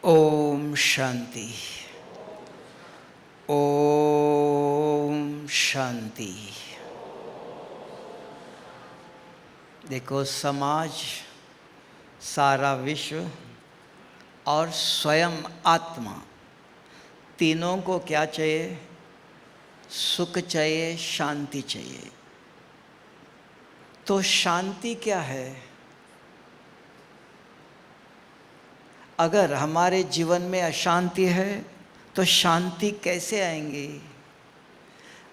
ओम शांति। ओम शांति। देखो, समाज, सारा विश्व और स्वयं आत्मा, तीनों को क्या चाहिए? सुख चाहिए, शांति चाहिए। तो शांति क्या है? अगर हमारे जीवन में अशांति है तो शांति कैसे आएंगी?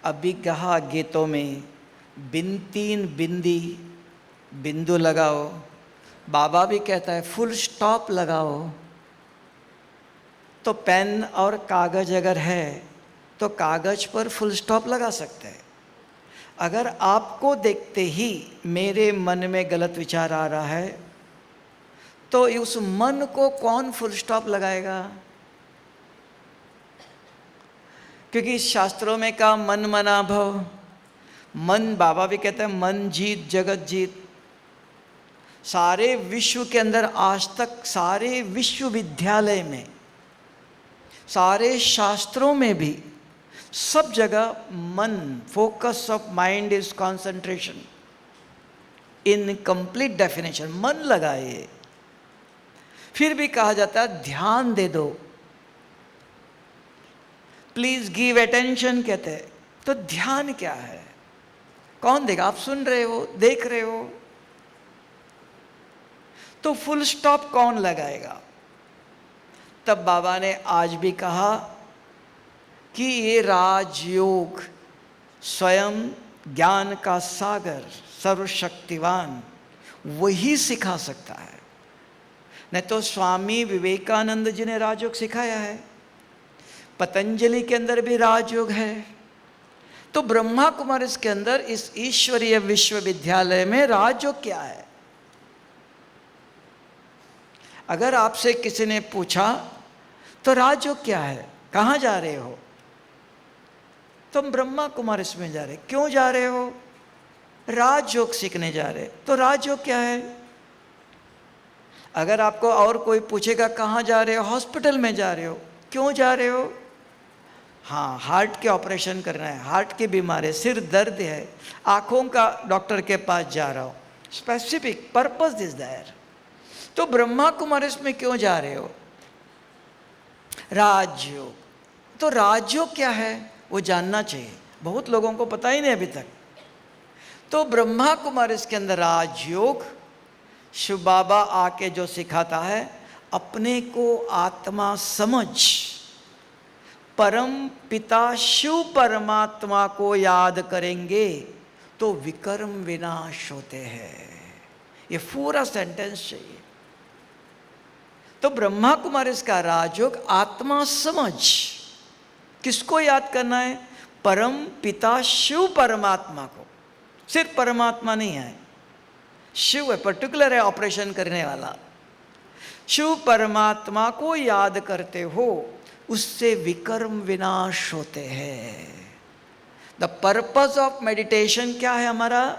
अभी कहा गीतों में तीन बिंदु लगाओ। बाबा भी कहता है फुल स्टॉप लगाओ। तो पेन और कागज अगर है तो कागज पर फुल स्टॉप लगा सकते हैं। अगर आपको देखते ही मेरे मन में गलत विचार आ रहा है तो उस मन को कौन फुल स्टॉप लगाएगा? क्योंकि शास्त्रों में कहा मन मना भव। मन, बाबा भी कहते हैं मन जीत जगत जीत। सारे विश्व के अंदर आज तक, सारे विश्वविद्यालय में, सारे शास्त्रों में भी, सब जगह मन, focus of mind is concentration. In complete definition मन लगाए। फिर भी कहा जाता है ध्यान दे दो, प्लीज गिव अटेंशन कहते हैं। तो ध्यान क्या है? कौन देगा? आप सुन रहे हो, देख रहे हो, तो फुल स्टॉप कौन लगाएगा? तब बाबा ने आज भी कहा कि ये राजयोग स्वयं ज्ञान का सागर, सर्वशक्तिवान, वही सिखा सकता है। नहीं तो स्वामी विवेकानंद जी ने राजयोग सिखाया है, पतंजलि के अंदर भी राजयोग है। तो ब्रह्मा कुमारीज के अंदर इस ईश्वरीय विश्वविद्यालय में राजयोग क्या है? अगर आपसे किसी ने पूछा तो राजयोग क्या है, कहाँ जा रहे हो? तुम ब्रह्मा कुमारीज में जा रहे। क्यों जा रहे हो? राजयोग सीखने जा रहे। तो राजयोग क्या है? अगर आपको और कोई पूछेगा कहाँ जा रहे हो? हॉस्पिटल में जा रहे हो। क्यों जा रहे हो? हाँ, हार्ट के ऑपरेशन करना है, हार्ट की बीमारी, सिर दर्द है, आँखों का डॉक्टर के पास जा रहा हो। Specific purpose is there. तो ब्रह्मा कुमारीज में क्यों जा रहे हो? राजयोग। तो राजयोग क्या है वो जानना चाहिए, बहुत लोगों को पता ही नहीं अभी तक। तो ब्रह्मा कुमारीज के अंदर राजयोग, शिव बाबा आके जो सिखाता है, अपने को आत्मा समझ, परम पिता शिव परमात्मा को याद करेंगे तो विकर्म विनाश होते हैं। ये पूरा सेंटेंस चाहिए। तो ब्रह्मा कुमारीज का राजयोग आत्मा समझ। किसको याद करना है? परम पिता शिव परमात्मा को। सिर्फ परमात्मा नहीं है, शिव है, पर्टिकुलर है ऑपरेशन करने वाला। शिव परमात्मा को याद करते हो, उससे विकर्म विनाश होते हैं। द पर्पस ऑफ मेडिटेशन क्या है हमारा?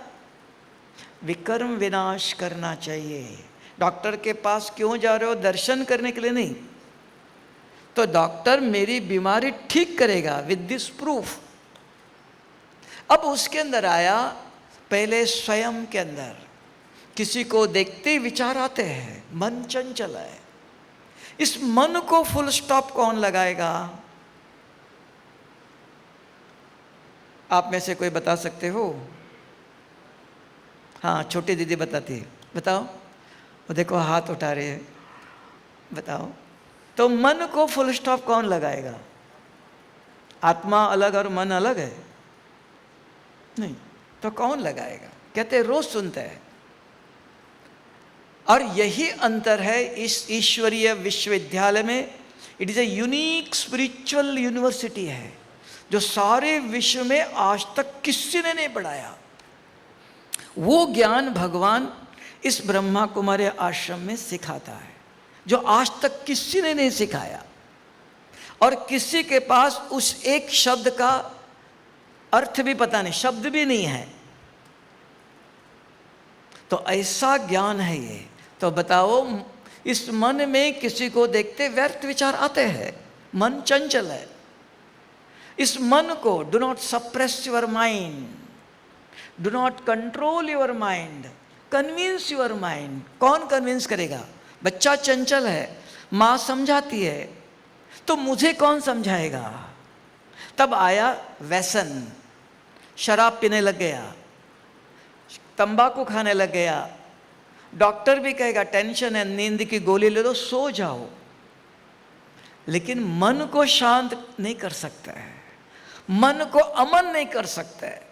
विकर्म विनाश करना चाहिए। डॉक्टर के पास क्यों जा रहे हो? दर्शन करने के लिए नहीं। तो डॉक्टर मेरी बीमारी ठीक करेगा विद दिस प्रूफ। अब उसके अंदर आया, पहले स्वयं के अंदर किसी को देखते ही विचार आते हैं, मन चंचल है। इस मन को फुल स्टॉप कौन लगाएगा? आप में से कोई बता सकते हो? हाँ, छोटी दीदी बताती है। बताओ। वो देखो हाथ उठा रहे हैं, बताओ। तो मन को फुल स्टॉप कौन लगाएगा? आत्मा अलग और मन अलग है? नहीं। तो कौन लगाएगा? कहते रोज सुनते हैं। और यही अंतर है इस ईश्वरीय विश्वविद्यालय में। It is a unique spiritual university है जो सारे विश्व में आज तक किसी ने नहीं पढ़ाया। वो ज्ञान भगवान इस ब्रह्मा कुमारी आश्रम में सिखाता है जो आज तक किसी ने नहीं सिखाया। और किसी के पास उस एक शब्द का अर्थ भी पता नहीं, शब्द भी नहीं है। तो ऐसा ज्ञान है ये। तो बताओ, इस मन में किसी को देखते व्यर्थ विचार आते हैं, मन चंचल है। इस मन को do not suppress your mind, do not control your mind, convince your mind. कौन कन्विंस करेगा? बच्चा चंचल है, माँ समझाती है, तो मुझे कौन समझाएगा? तब आया व्यसन, शराब पीने लग गया, तंबाकू खाने लग गया। डॉक्टर भी कहेगा टेंशन है, नींद की गोली ले लो, सो जाओ। लेकिन मन को शांत नहीं कर सकता है, मन को अमन नहीं कर सकता है।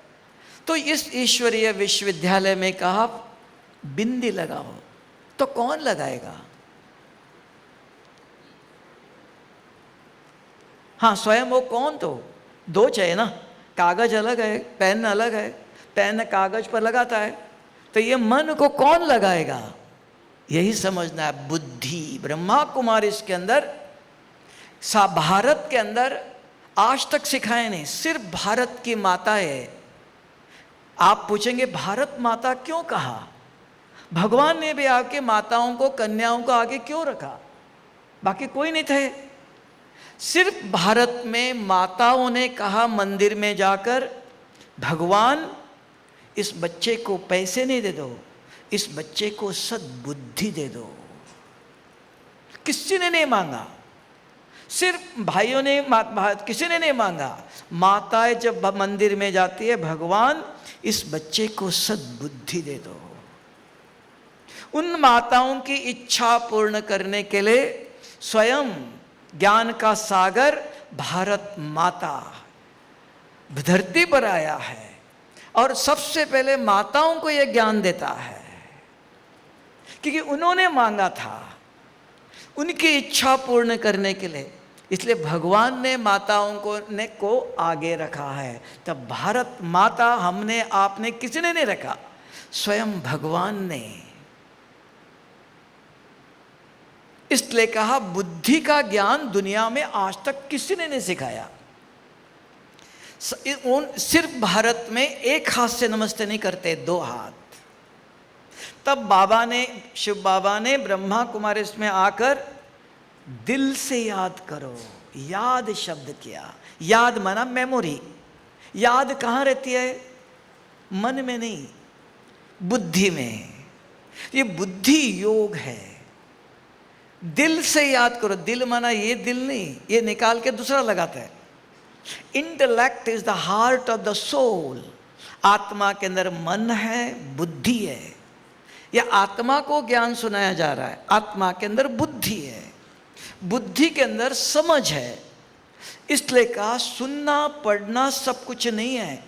तो इस ईश्वरीय विश्वविद्यालय में कहा बिंदी लगाओ, तो कौन लगाएगा? हाँ, स्वयं वो कौन? तो दो चाहिए ना, कागज अलग है, पेन अलग है। पेन कागज पर लगाता है, तो ये मन को कौन लगाएगा? यही समझना है। बुद्धि, ब्रह्मा कुमारी इसके अंदर भारत के अंदर आज तक सिखाए नहीं, सिर्फ भारत की माता है। आप पूछेंगे भारत माता क्यों कहा? भगवान ने भी आके माताओं को, कन्याओं को आगे क्यों रखा? बाकी कोई नहीं थे, सिर्फ भारत में माताओं ने कहा मंदिर में जाकर, भगवान इस बच्चे को पैसे नहीं दे दो, इस बच्चे को सद्बुद्धि दे दो। किसी ने नहीं मांगा, सिर्फ भाइयों ने, किसी ने नहीं मांगा। माताएं जब मंदिर में जाती है, भगवान इस बच्चे को सद्बुद्धि दे दो। उन माताओं की इच्छा पूर्ण करने के लिए स्वयं ज्ञान का सागर भारत माता धरती पर आया है, और सबसे पहले माताओं को यह ज्ञान देता है, क्योंकि उन्होंने मांगा था उनकी इच्छा पूर्ण करने के लिए। इसलिए भगवान ने माताओं को आगे रखा है। तब भारत माता हमने, आपने, किसी ने नहीं रखा, स्वयं भगवान ने। इसलिए कहा बुद्धि का ज्ञान दुनिया में आज तक किसी ने नहीं सिखाया। सिर्फ भारत में एक हाथ से नमस्ते नहीं करते, दो हाथ। तब बाबा ने, शिव बाबा ने ब्रह्मा कुमारी इसमें आकर दिल से याद करो, याद शब्द किया। याद माना मेमोरी। याद कहाँ रहती है? मन में नहीं, बुद्धि में। ये बुद्धि योग है। दिल से याद करो। दिल माना ये दिल नहीं, ये निकाल के दूसरा लगाता है। Intellect is the heart of the soul. आत्मा के अंदर मन है, बुद्धि है। यह आत्मा को ज्ञान सुनाया जा रहा है, आत्मा के अंदर बुद्धि है, बुद्धि के अंदर समझ है। इसलिए कहा सुनना पढ़ना सब कुछ नहीं है।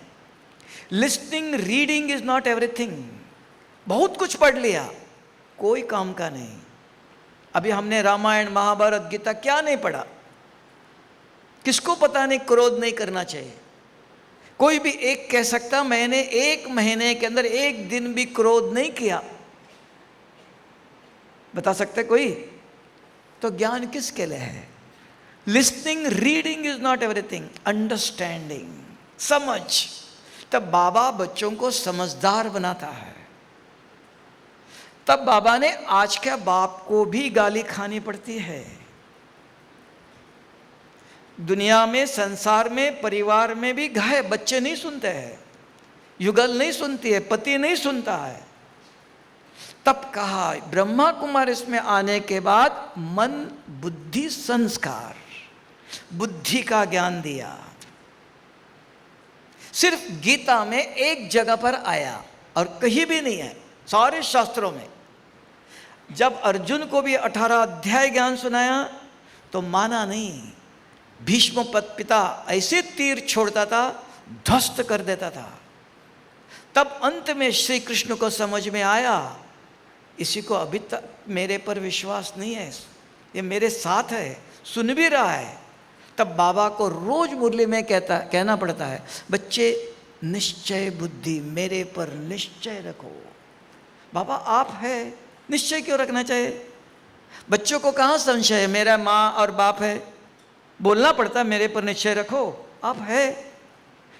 Listening reading is not everything. बहुत कुछ पढ़ लिया, कोई काम का नहीं। अभी हमने रामायण महाभारत गीता क्या नहीं पढ़ा? किसको पता नहीं क्रोध नहीं करना चाहिए? कोई भी एक कह सकता मैंने एक महीने के अंदर एक दिन भी क्रोध नहीं किया? बता सकते कोई? तो ज्ञान किसके लिए है? Listening reading is not everything, understanding, समझ। तब बाबा बच्चों को समझदार बनाता है। तब बाबा ने आज के बाप को भी गाली खानी पड़ती है। दुनिया में, संसार में, परिवार में भी गाय बच्चे नहीं सुनते हैं, युगल नहीं सुनती है, पति नहीं सुनता है। तब कहा ब्रह्मा कुमार इसमें आने के बाद मन बुद्धि संस्कार, बुद्धि का ज्ञान दिया। सिर्फ गीता में एक जगह पर आया और कहीं भी नहीं है सारे शास्त्रों में। जब अर्जुन को भी 18 अध्याय ज्ञान सुनाया तो माना नहीं। भीष्म पिता ऐसे तीर छोड़ता था, ध्वस्त कर देता था। तब अंत में श्री कृष्ण को समझ में आया इसी को अभी तक मेरे पर विश्वास नहीं है, ये मेरे साथ है, सुन भी रहा है। तब बाबा को रोज मुरली में कहना पड़ता है, बच्चे निश्चय बुद्धि मेरे पर निश्चय रखो। बाबा आप है, निश्चय क्यों रखना चाहिए? बच्चों को कहाँ संशय है? मेरा माँ और बाप है, बोलना पड़ता मेरे पर निश्चय रखो। आप है,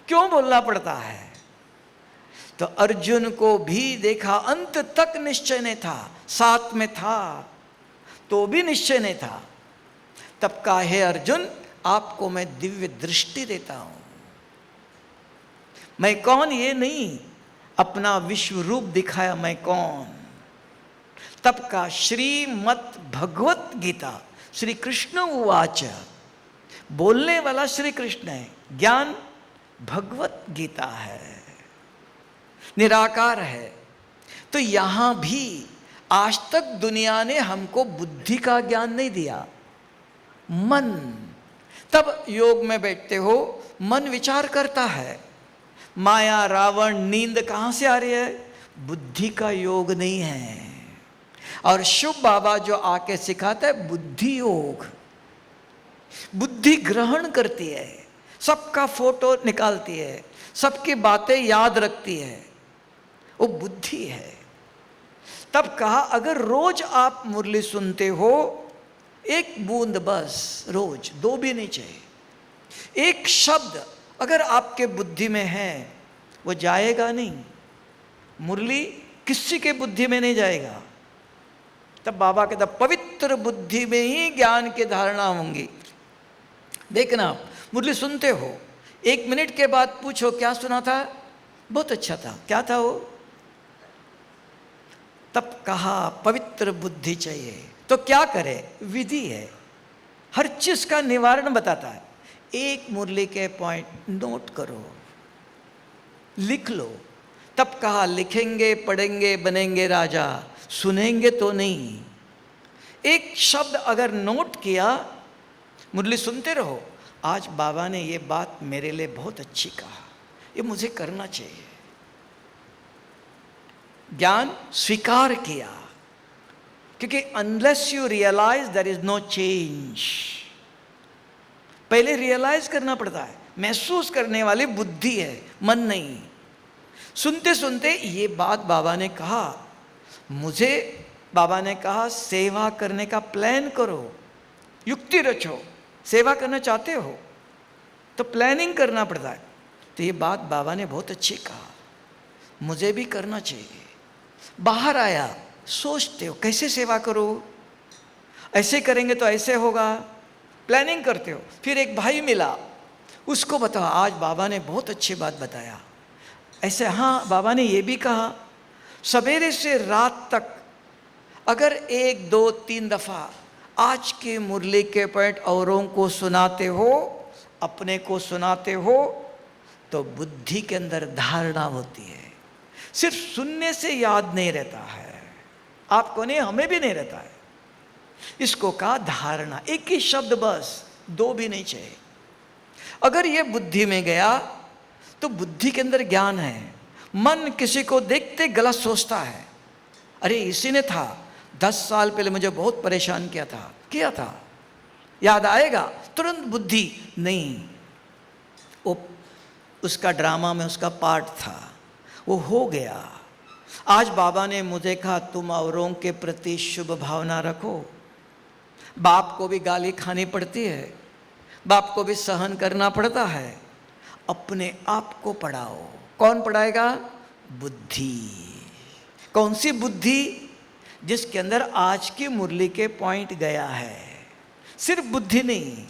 क्यों बोलना पड़ता है? तो अर्जुन को भी देखा अंत तक निश्चय नहीं था, साथ में था। तो भी निश्चय नहीं था। तब कहा, हे अर्जुन, आपको मैं दिव्य दृष्टि देता हूं। मैं कौन ये नहीं, अपना विश्व रूप दिखाया मैं कौन। तब का श्रीमद् भगवत गीता, श्री कृष्ण उवाच, बोलने वाला श्री कृष्ण है, ज्ञान भगवत गीता है, निराकार है। तो यहां भी आज तक दुनिया ने हमको बुद्धि का ज्ञान नहीं दिया, मन। तब योग में बैठते हो, मन विचार करता है, माया, रावण, नींद कहां से आ रही है? बुद्धि का योग नहीं है। और शुभ बाबा जो आके सिखाता है बुद्धि योग, बुद्धि ग्रहण करती है, सबका फोटो निकालती है, सबकी बातें याद रखती है, वो बुद्धि है। तब कहा, अगर रोज आप मुरली सुनते हो, एक बूंद बस रोज, 2 भी नहीं चाहिए, एक शब्द अगर आपके बुद्धि में है, वो जाएगा नहीं, मुरली किसी के बुद्धि में नहीं जाएगा। तब बाबा कहता, पवित्र बुद्धि में ही ज्ञान की धारणा होंगी। देखना, मुरली सुनते हो, 1 मिनट के बाद पूछो क्या सुना था? बहुत अच्छा था। क्या था वो? तब कहा पवित्र बुद्धि चाहिए। तो क्या करे? विधि है, हर चीज का निवारण बताता है। एक मुरली के पॉइंट नोट करो, लिख लो। तब कहा, लिखेंगे, पढ़ेंगे, बनेंगे राजा, सुनेंगे तो नहीं। एक शब्द अगर नोट किया, मुरली सुनते रहो। आज बाबा ने ये बात मेरे लिए बहुत अच्छी कहा, ये मुझे करना चाहिए। ज्ञान स्वीकार किया, क्योंकि unless you realise there is no change. पहले रियलाइज करना पड़ता है, महसूस करने वाली बुद्धि है, मन नहीं। सुनते सुनते ये बात बाबा ने कहा, मुझे बाबा ने कहा सेवा करने का प्लान करो, युक्ति रचो। सेवा करना चाहते हो तो प्लानिंग करना पड़ता है। तो ये बात बाबा ने बहुत अच्छी कहा, मुझे भी करना चाहिए। बाहर आया, सोचते हो कैसे सेवा करो, ऐसे करेंगे तो ऐसे होगा, प्लानिंग करते हो। फिर एक भाई मिला, उसको बताओ, आज बाबा ने बहुत अच्छी बात बताया, ऐसे। हाँ, बाबा ने ये भी कहा, सवेरे से रात तक अगर 1, 2, 3 दफ़ा आज की मुरली के पॉइंट औरों को सुनाते हो, अपने को सुनाते हो, तो बुद्धि के अंदर धारणा होती है। सिर्फ सुनने से याद नहीं रहता है, आपको नहीं, हमें भी नहीं रहता है। इसको कहा धारणा। एक ही शब्द बस, 2 भी नहीं चाहिए। अगर ये बुद्धि में गया तो बुद्धि के अंदर ज्ञान है। मन किसी को देखते गलत सोचता है, अरे इसी ने था 10 साल पहले मुझे बहुत परेशान किया था, याद आएगा तुरंत बुद्धि नहीं, वो उसका ड्रामा में उसका पार्ट था, वो हो गया। आज बाबा ने मुझे कहा, तुम औरों के प्रति शुभ भावना रखो। बाप को भी गाली खानी पड़ती है, बाप को भी सहन करना पड़ता है, अपने आप को पढ़ाओ। कौन पढ़ाएगा? बुद्धि। कौन सी बुद्धि? जिसके अंदर आज की मुरली के पॉइंट गया है। सिर्फ बुद्धि नहीं,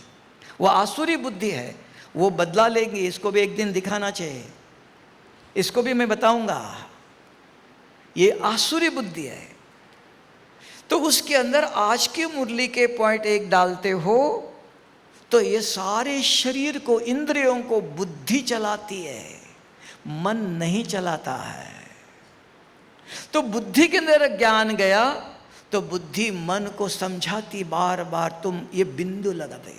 वो आसुरी बुद्धि है, वो बदला लेंगे। इसको भी एक दिन दिखाना चाहिए, इसको भी मैं बताऊंगा। ये आसुरी बुद्धि है। तो उसके अंदर आज की मुरली के पॉइंट एक डालते हो तो ये सारे शरीर को, इंद्रियों को बुद्धि चलाती है, मन नहीं चलाता है। तो बुद्धि के अंदर ज्ञान गया तो बुद्धि मन को समझाती बार बार, तुम ये बिंदु लगा दे,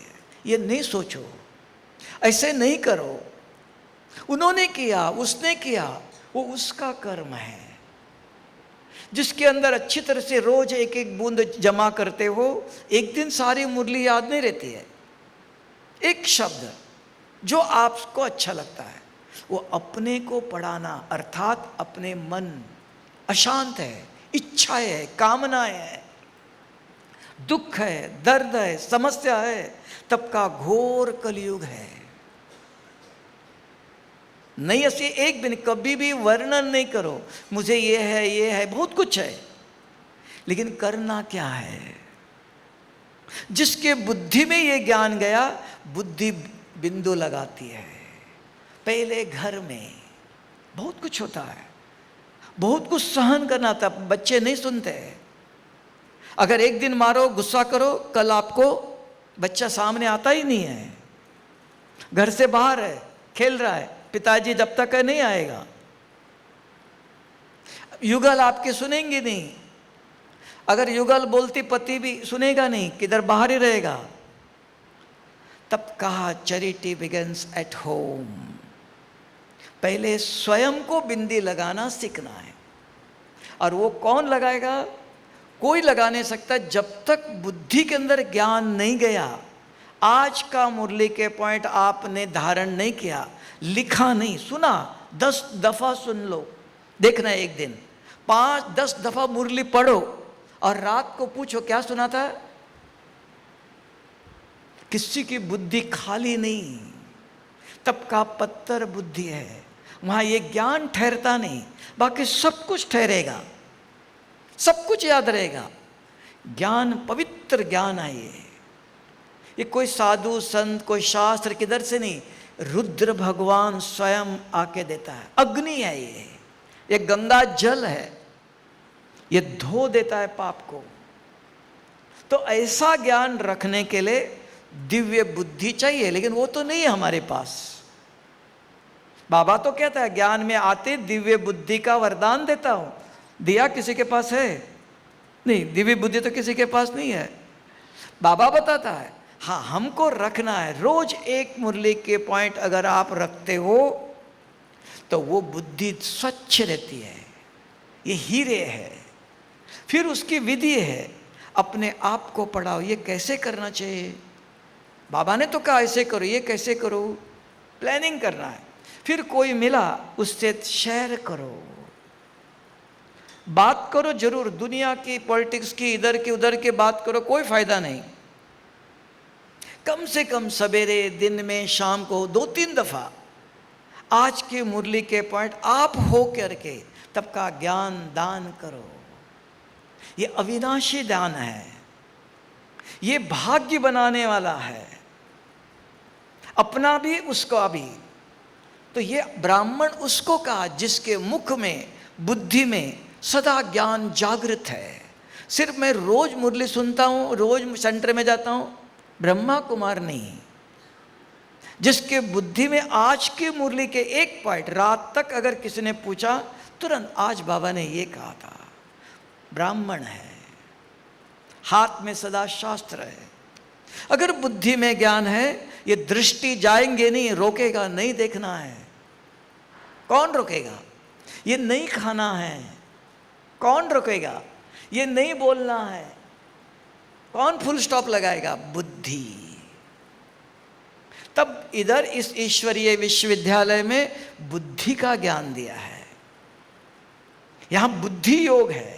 ये नहीं सोचो, ऐसे नहीं करो। उन्होंने किया, उसने किया, वो उसका कर्म है। जिसके अंदर अच्छी तरह से रोज एक एक बूंद जमा करते हो, एक दिन सारी मुरली याद नहीं रहती है। एक शब्द जो आपको अच्छा लगता है वो अपने को पढ़ाना, अर्थात अपने मन अशांत है, इच्छाएं है, कामनाएं है, दुख है, दर्द है, समस्या है, तब का घोर कलयुग है। नहीं, ऐसे एक दिन कभी भी वर्णन नहीं करो, मुझे ये है, ये है, बहुत कुछ है, लेकिन करना क्या है? जिसके बुद्धि में ये ज्ञान गया, बुद्धि बिंदु लगाती है। पहले घर में बहुत कुछ होता है, बहुत कुछ सहन करना था, बच्चे नहीं सुनते। अगर एक दिन मारो, गुस्सा करो, कल आपको बच्चा सामने आता ही नहीं है, घर से बाहर है, खेल रहा है, पिताजी जब तक है नहीं आएगा। युगल आपके सुनेंगे नहीं, अगर युगल बोलती पति भी सुनेगा नहीं, किधर बाहर ही रहेगा। तब कहा चैरिटी बिगिंस एट होम। पहले स्वयं को बिंदी लगाना सीखना है, और वो कौन लगाएगा? कोई लगा नहीं सकता जब तक बुद्धि के अंदर ज्ञान नहीं गया। आज का मुरली के पॉइंट आपने धारण नहीं किया, लिखा नहीं, सुना, 10 दफा सुन लो, देखना एक दिन 5-10 दफा मुरली पढ़ो और रात को पूछो क्या सुना था। किसी की बुद्धि खाली नहीं, तब का पत्थर बुद्धि है, वहां ये ज्ञान ठहरता नहीं, बाकी सब कुछ ठहरेगा, सब कुछ याद रहेगा। ज्ञान पवित्र ज्ञान है ये कोई साधु संत, कोई शास्त्र किधर से नहीं, रुद्र भगवान स्वयं आके देता है। अग्नि है ये गंगा जल है, ये धो देता है पाप को। तो ऐसा ज्ञान रखने के लिए दिव्य बुद्धि चाहिए, लेकिन वो तो नहीं है हमारे पास। बाबा तो कहता है ज्ञान में आते दिव्य बुद्धि का वरदान देता हूं। दिया किसी के पास है? नहीं, दिव्य बुद्धि तो किसी के पास नहीं है। बाबा बताता है हाँ, हमको रखना है। रोज एक मुरली के पॉइंट अगर आप रखते हो तो वो बुद्धि स्वच्छ रहती है, ये हीरे है। फिर उसकी विधि है, अपने आप को पढ़ाओ, ये कैसे करना चाहिए। बाबा ने तो कहा ऐसे करो, ये कैसे करो, प्लानिंग करना है। फिर कोई मिला उससे शेयर करो, बात करो जरूर, दुनिया की पॉलिटिक्स की इधर की उधर की बात करो, कोई फायदा नहीं। कम से कम सवेरे, दिन में, शाम को 2-3 दफा आज के मुरली के पॉइंट आप हो करके तब का ज्ञान दान करो। ये अविनाशी दान है, ये भाग्य बनाने वाला है, अपना भी उसका भी। तो ये ब्राह्मण उसको कहा जिसके मुख में, बुद्धि में सदा ज्ञान जागृत है। सिर्फ मैं रोज मुरली सुनता हूं, रोज सेंटर में जाता हूं, ब्रह्मा कुमार नहीं। जिसके बुद्धि में आज की मुरली के एक पॉइंट रात तक अगर किसी ने पूछा, तुरंत आज बाबा ने ये कहा था, ब्राह्मण है, हाथ में सदा शास्त्र है। अगर बुद्धि में ज्ञान है, ये दृष्टि जाएंगे नहीं, रोकेगा नहीं, देखना है। कौन रोकेगा? ये नहीं खाना है, कौन रोकेगा? ये नहीं बोलना है, कौन फुल स्टॉप लगाएगा? बुद्धि। तब इधर इस ईश्वरीय विश्वविद्यालय में बुद्धि का ज्ञान दिया है, यहां बुद्धि योग है।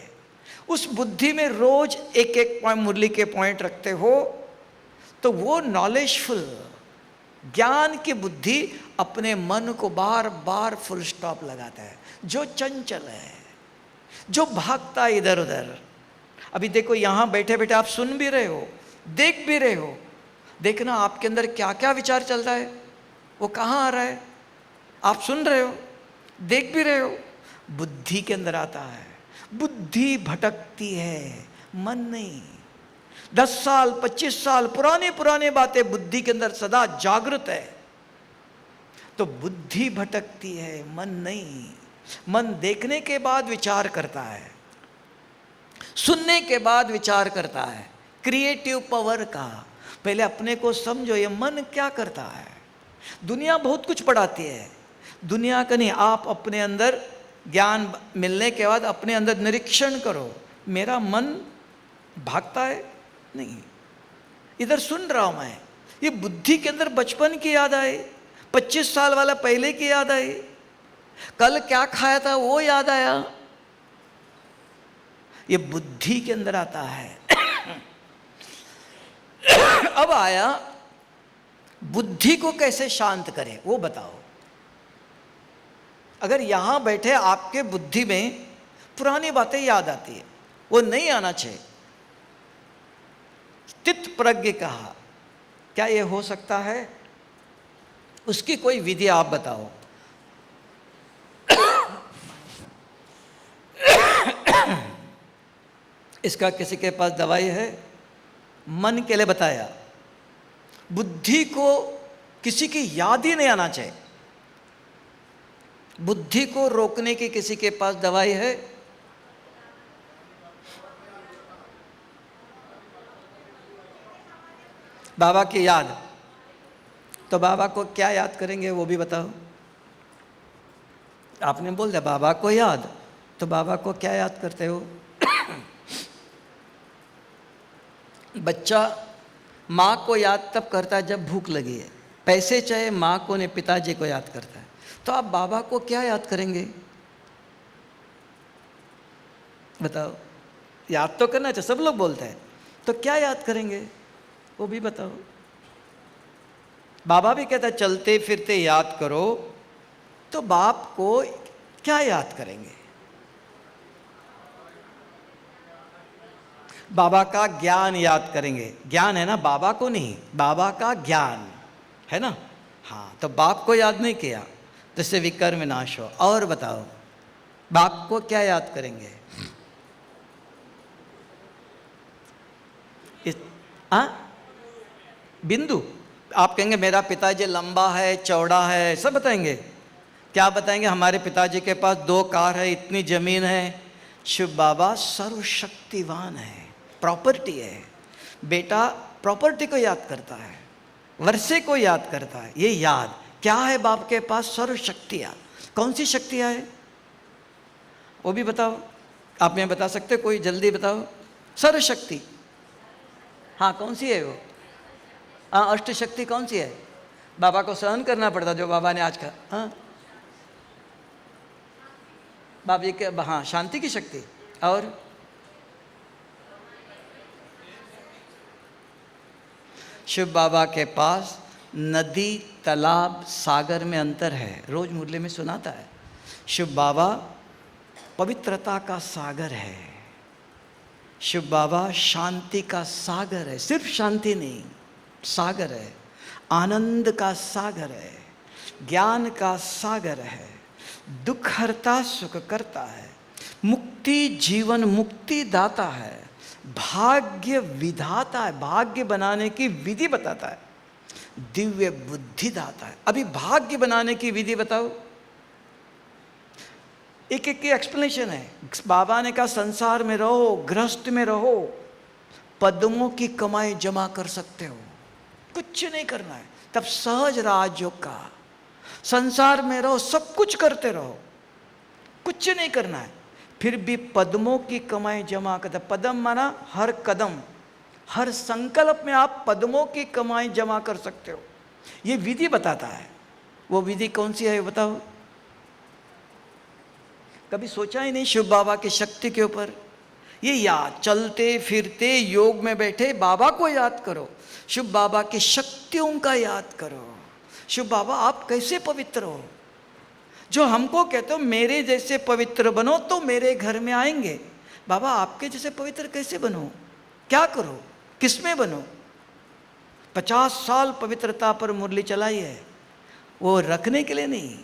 उस बुद्धि में रोज एक एक मुरली के पॉइंट रखते हो तो वो नॉलेजफुल ज्ञान की बुद्धि अपने मन को बार बार फुल स्टॉप लगाता है। जो चंचल है, जो भागता है इधर उधर, अभी देखो यहां बैठे बैठे आप सुन भी रहे हो, देख भी रहे हो, देखना आपके अंदर क्या क्या विचार चल रहा है, वो कहाँ आ रहा है। आप सुन रहे हो, देख भी रहे हो, बुद्धि के अंदर आता है। बुद्धि भटकती है, मन नहीं। 10 साल 25 साल पुरानी पुरानी बातें बुद्धि के अंदर सदा जागृत है, तो बुद्धि भटकती है, मन नहीं। मन देखने के बाद विचार करता है, सुनने के बाद विचार करता है। क्रिएटिव पावर का पहले अपने को समझो, ये मन क्या करता है। दुनिया बहुत कुछ पढ़ाती है, दुनिया का नहीं, आप अपने अंदर ज्ञान मिलने के बाद अपने अंदर निरीक्षण करो, मेरा मन भागता है नहीं, इधर सुन रहा हूं मैं। ये बुद्धि के अंदर बचपन की याद आई, 25 साल वाला पहले की याद आई, कल क्या खाया था वो याद आया। ये बुद्धि के अंदर आता है। अब आया बुद्धि को कैसे शांत करें, वो बताओ। अगर यहां बैठे आपके बुद्धि में पुरानी बातें याद आती है, वो नहीं आना चाहिए। स्थित प्रज्ञ कहा। क्या ये हो सकता है? उसकी कोई विधि आप बताओ। इसका किसी के पास दवाई है? मन के लिए बताया। बुद्धि को किसी की याद ही नहीं आना चाहिए। बुद्धि को रोकने की किसी के पास दवाई है? बाबा की याद। तो बाबा को क्या याद करेंगे वो भी बताओ। आपने बोल दिया बाबा को याद, तो बाबा को क्या याद करते हो? बच्चा माँ को याद तब करता है जब भूख लगी है। पैसे चाहे माँ को ने पिताजी को याद करता है। तो आप बाबा को क्या याद करेंगे बताओ? याद तो करना चाहिए, सब लोग बोलते हैं। तो क्या याद करेंगे वो भी बताओ। बाबा भी कहता है चलते फिरते याद करो। तो बाप को क्या याद करेंगे? बाबा का ज्ञान याद करेंगे। ज्ञान है ना, बाबा को नहीं, बाबा का ज्ञान है ना। हाँ, तो बाप को याद नहीं किया तो इससे विकर्म विनाश हो। और बताओ बाप को क्या याद करेंगे? बिंदु। आप कहेंगे मेरा पिताजी लंबा है, चौड़ा है, सब बताएंगे। क्या बताएंगे? हमारे पिताजी के पास 2 कार है, इतनी जमीन है। शिव बाबा सर्वशक्तिवान है, प्रॉपर्टी है। बेटा प्रॉपर्टी को याद करता है, वर्षे को याद करता है। ये याद क्या है? बाप के पास सर्वशक्तियाँ। कौन सी शक्तियाँ है वो भी बताओ। आप मैं बता सकते, कोई जल्दी बताओ। सर्वशक्ति, हाँ कौन सी है वो? हाँ, अष्ट शक्ति कौन सी है? बाबा को सहन करना पड़ता जो बाबा ने आज का। हाँ बाबा जी के, हाँ शांति की शक्ति। और शिव बाबा के पास नदी, तालाब, सागर में अंतर है। रोज मुरली में सुनाता है। शिव बाबा पवित्रता का सागर है। शिव बाबा शांति का सागर है। सिर्फ शांति नहीं, सागर है। आनंद का सागर है, ज्ञान का सागर है, दुख हरता सुख करता है, मुक्ति जीवन मुक्ति दाता है, भाग्य विधाता है, भाग्य बनाने की विधि बताता है, दिव्य बुद्धि दाता है। अभी भाग्य बनाने की विधि बताओ। एक एक की एक्सप्लेनेशन है। बाबा ने कहा संसार में रहो, गृहस्थ में रहो, पद्मों की कमाई जमा कर सकते हो, कुछ नहीं करना है। तब सहज राजयोग का, संसार में रहो, सब कुछ करते रहो, कुछ नहीं करना है, फिर भी पद्मों की कमाई जमा करते। पद्म माना हर कदम, हर संकल्प में आप पद्मों की कमाई जमा कर सकते हो। ये विधि बताता है। वो विधि कौन सी है बताओ? कभी सोचा ही नहीं शिव बाबा की शक्ति के ऊपर? ये याद, चलते फिरते योग में बैठे बाबा को याद करो, शिव बाबा की शक्तियों का याद करो। शिव बाबा आप कैसे पवित्र हो? जो हमको कहते हो मेरे जैसे पवित्र बनो तो मेरे घर में आएंगे। बाबा आपके जैसे पवित्र कैसे बनो? क्या करो? किसमें बनो? 50 साल पवित्रता पर मुरली चलाई है, वो रखने के लिए नहीं,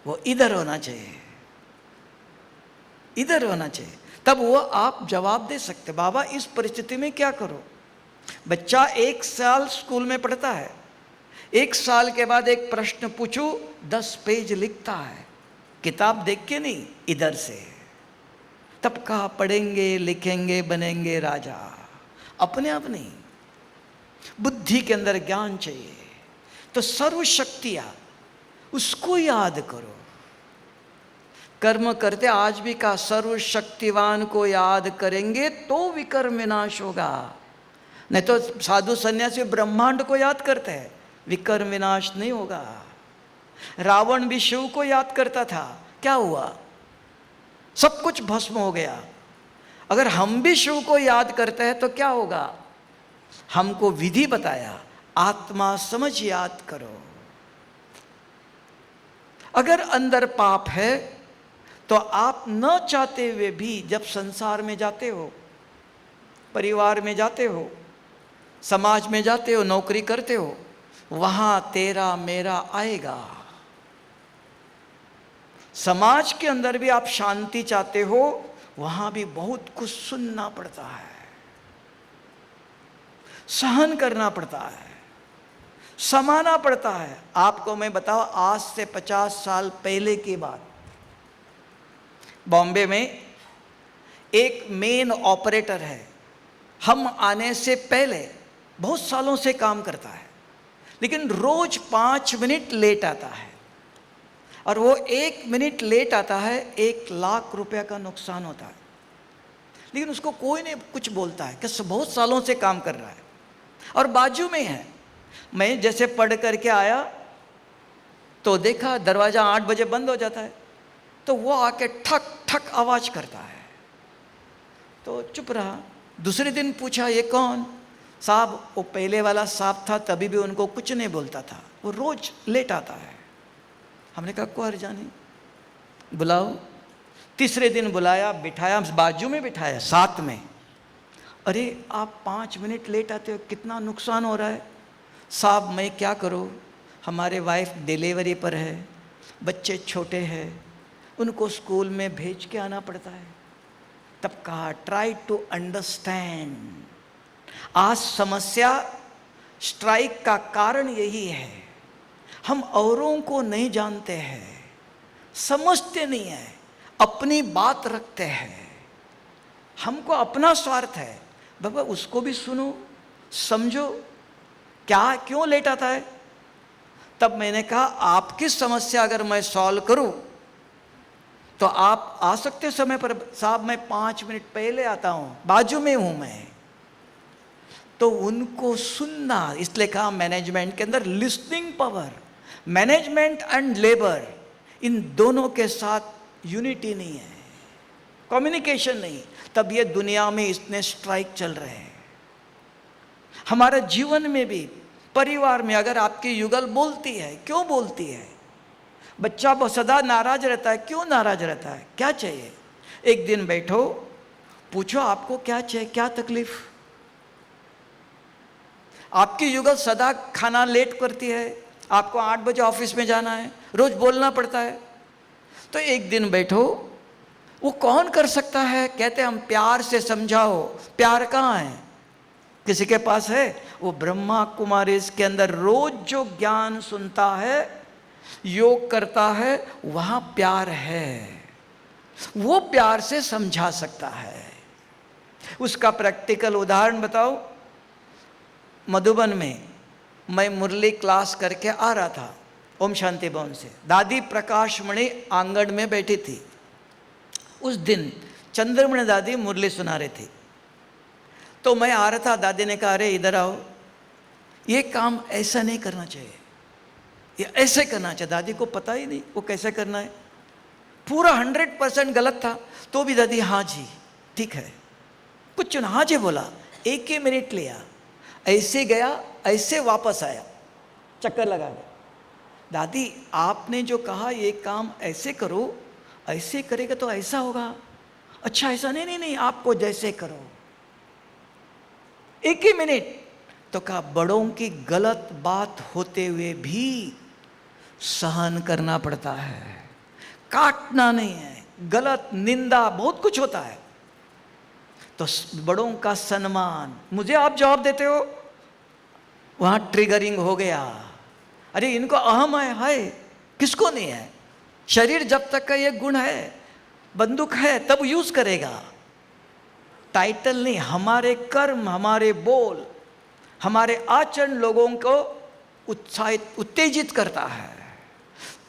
वो इधर होना चाहिए, इधर होना चाहिए। तब वो आप जवाब दे सकते, बाबा इस परिस्थिति में क्या करो? बच्चा 1 साल स्कूल में पढ़ता है, 1 साल के बाद एक प्रश्न पूछूं 10 पेज लिखता है, किताब देख के नहीं, इधर से। तब कहा पढ़ेंगे लिखेंगे बनेंगे राजा, अपने आप नहीं। बुद्धि के अंदर ज्ञान चाहिए। तो सर्वशक्तियां उसको याद करो। कर्म करते आज भी का सर्वशक्तिवान को याद करेंगे तो विकर्म विनाश होगा। नहीं तो साधु सन्यासी ब्रह्मांड को याद करते हैं, विकर्म विनाश नहीं होगा। रावण भी शिव को याद करता था, क्या हुआ? सब कुछ भस्म हो गया। अगर हम भी शिव को याद करते हैं तो क्या होगा? हमको विधि बताया, आत्मा समझ याद करो। अगर अंदर पाप है तो आप न चाहते हुए भी जब संसार में जाते हो, परिवार में जाते हो, समाज में जाते हो, नौकरी करते हो, वहां तेरा मेरा आएगा। समाज के अंदर भी आप शांति चाहते हो, वहां भी बहुत कुछ सुनना पड़ता है, सहन करना पड़ता है, समाना पड़ता है। आपको मैं बताऊं, आज से 50 साल पहले की बात, बॉम्बे में एक मेन ऑपरेटर है, हम आने से पहले बहुत सालों से काम करता है, लेकिन रोज 5 मिनट लेट आता है, और वो 1 मिनट लेट आता है, 1 लाख रुपए का नुकसान होता है। लेकिन उसको कोई नहीं कुछ बोलता है कि बहुत सालों से काम कर रहा है, और बाजू में है। मैं जैसे पढ़ करके आया तो देखा दरवाज़ा 8 बजे बंद हो जाता है, तो वो आके ठक ठक आवाज़ करता है, तो चुप रहा। दूसरे दिन पूछा ये कौन? साहब वो पहले वाला साहब था, तभी भी उनको कुछ नहीं बोलता था, वो रोज लेट आता है। हमने कहा को हर जाने, बुलाओ। तीसरे दिन बुलाया, बिठाया, बाजू में बिठाया, साथ में। अरे आप 5 मिनट लेट आते हो, कितना नुकसान हो रहा है। साहब मैं क्या करूं, हमारे वाइफ डिलीवरी पर है, बच्चे छोटे हैं, उनको स्कूल में भेज के आना पड़ता है। तब कहा ट्राई टू अंडरस्टैंड। आज समस्या स्ट्राइक का कारण यही है, हम औरों को नहीं जानते हैं, समझते नहीं हैं, अपनी बात रखते हैं, हमको अपना स्वार्थ है। बाबा उसको भी सुनो, समझो, क्या क्यों लेट आता है। तब मैंने कहा आपकी समस्या अगर मैं सॉल्व करूं तो आप आ सकते समय पर। साहब मैं 5 मिनट पहले आता हूं, बाजू में हूं मैं। तो उनको सुनना, इसलिए कहा मैनेजमेंट के अंदर listening power, management and labour, इन दोनों के साथ यूनिटी नहीं है, कम्युनिकेशन नहीं, तब ये दुनिया में इतने स्ट्राइक चल रहे हैं। हमारे जीवन में भी, परिवार में अगर आपकी युगल बोलती है, क्यों बोलती है? बच्चा सदा नाराज रहता है, क्यों नाराज रहता है, क्या चाहिए? एक दिन बैठो, पूछो आपको क्या चाहिए, क्या तकलीफ। आपकी युगल सदा खाना लेट करती है, आपको 8 बजे ऑफिस में जाना है, रोज बोलना पड़ता है। तो एक दिन बैठो, वो कौन कर सकता है? कहते हम प्यार से समझाओ। प्यार कहाँ है? किसी के पास है? वो ब्रह्मा कुमारी के अंदर रोज जो ज्ञान सुनता है, योग करता है, वहां प्यार है, वो प्यार से समझा सकता है। उसका प्रैक्टिकल उदाहरण बताओ। मधुबन में मैं मुरली क्लास करके आ रहा था ओम शांति भवन से, दादी प्रकाश मणि आंगन में बैठी थी। उस दिन चंद्रमणि दादी मुरली सुना रही थी, तो मैं आ रहा था। दादी ने कहा अरे इधर आओ, ये काम ऐसा नहीं करना चाहिए, ये ऐसे करना चाहिए। दादी को पता ही नहीं वो कैसे करना है, पूरा 100% गलत था। तो भी दादी हाँ जी ठीक है, कुछ हाँ जी बोला, 1 ही मिनट लिया, ऐसे गया, ऐसे वापस आया, चक्कर लगा गया। दादी आपने जो कहा ये काम ऐसे करो, ऐसे करेगा तो ऐसा होगा। अच्छा ऐसा नहीं नहीं नहीं, आपको जैसे करो। 1 ही मिनट। तो कहा बड़ों की गलत बात होते हुए भी सहन करना पड़ता है, काटना नहीं है। गलत निंदा बहुत कुछ होता है, तो बड़ों का सम्मान। मुझे आप जवाब देते हो, वहां ट्रिगरिंग हो गया। अरे इनको अहम है, किसको नहीं है? शरीर जब तक का ये गुण है, बंदूक है तब यूज करेगा, टाइटल नहीं। हमारे कर्म, हमारे बोल, हमारे आचरण लोगों को उत्साहित, उत्तेजित करता है।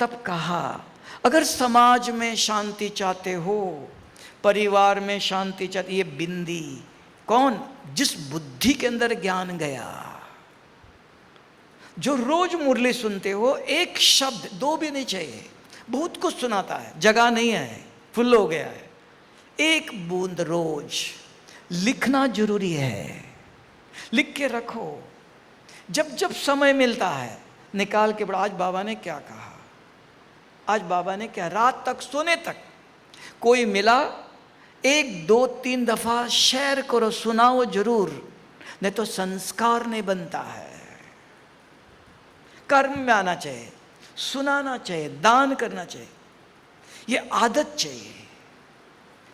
तब कहा अगर समाज में शांति चाहते हो, परिवार में शांति चाहते, ये बिंदी कौन? जिस बुद्धि के अंदर ज्ञान गया, जो रोज मुरली सुनते हो, एक शब्द 2 भी नहीं चाहिए, बहुत कुछ सुनाता है, जगह नहीं है, फुल हो गया है। एक बूंद रोज लिखना जरूरी है, लिख के रखो। जब जब समय मिलता है निकाल के बड़ा, आज बाबा ने क्या कहा, आज बाबा ने क्या, रात तक सोने तक कोई मिला 1, 2, 3 दफा शेयर करो, सुनाओ जरूर। नहीं तो संस्कार नहीं बनता है। कर्म में आना चाहिए, सुनाना चाहिए, दान करना चाहिए, ये आदत चाहिए।